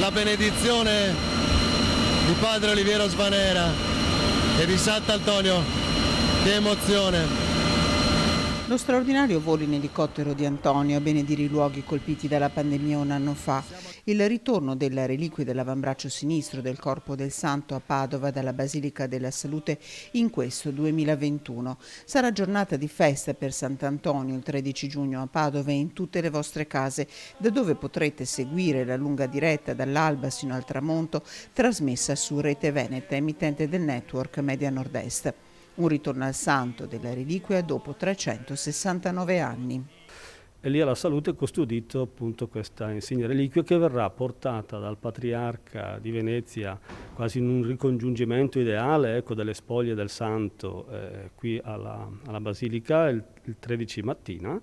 la benedizione di Padre Oliviero Svanera e di Sant'Antonio. Che emozione! Lo straordinario volo in elicottero di Antonio a benedire i luoghi colpiti dalla pandemia un anno fa, il ritorno della reliquia dell'avambraccio sinistro del corpo del santo a Padova dalla Basilica della Salute in questo 2021. Sarà giornata di festa per Sant'Antonio il 13 giugno a Padova e in tutte le vostre case, da dove potrete seguire la lunga diretta dall'alba sino al tramonto, trasmessa su Rete Veneta, emittente del network Media Nord-Est. Un ritorno al santo della reliquia dopo 369 anni. E lì alla Salute è custodito appunto questa insigne reliquia che verrà portata dal Patriarca di Venezia quasi in un ricongiungimento ideale, ecco, delle spoglie del santo qui alla Basilica il 13 mattina,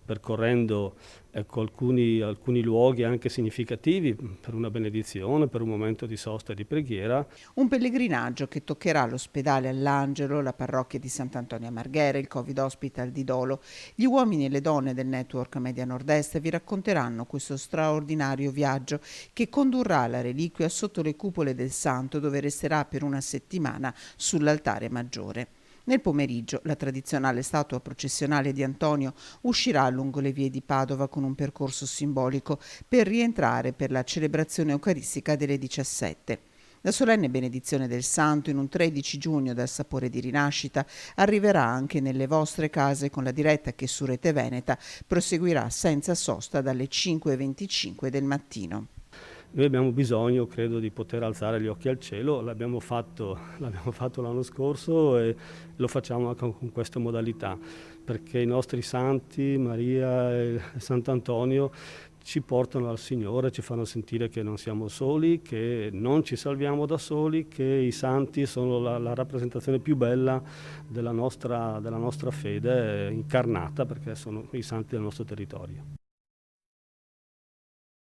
percorrendo ecco, alcuni luoghi anche significativi per una benedizione, per un momento di sosta e di preghiera. Un pellegrinaggio che toccherà l'ospedale All'Angelo, la parrocchia di Sant'Antonio a Marghera, il Covid Hospital di Dolo. Gli uomini e le donne del network Media Nord-Est vi racconteranno questo straordinario viaggio che condurrà la reliquia sotto le cupole del santo, dove resterà per una settimana sull'altare maggiore. Nel pomeriggio la tradizionale statua processionale di Antonio uscirà lungo le vie di Padova con un percorso simbolico per rientrare per la celebrazione eucaristica delle 17. La solenne benedizione del santo in un 13 giugno dal sapore di rinascita arriverà anche nelle vostre case con la diretta che su Rete Veneta proseguirà senza sosta dalle 5:25 del mattino. Noi abbiamo bisogno, credo, di poter alzare gli occhi al cielo, l'abbiamo fatto l'anno scorso e lo facciamo anche con questa modalità, perché i nostri santi, Maria e Sant'Antonio, ci portano al Signore, ci fanno sentire che non siamo soli, che non ci salviamo da soli, che i santi sono la rappresentazione più bella della nostra fede incarnata, perché sono i santi del nostro territorio.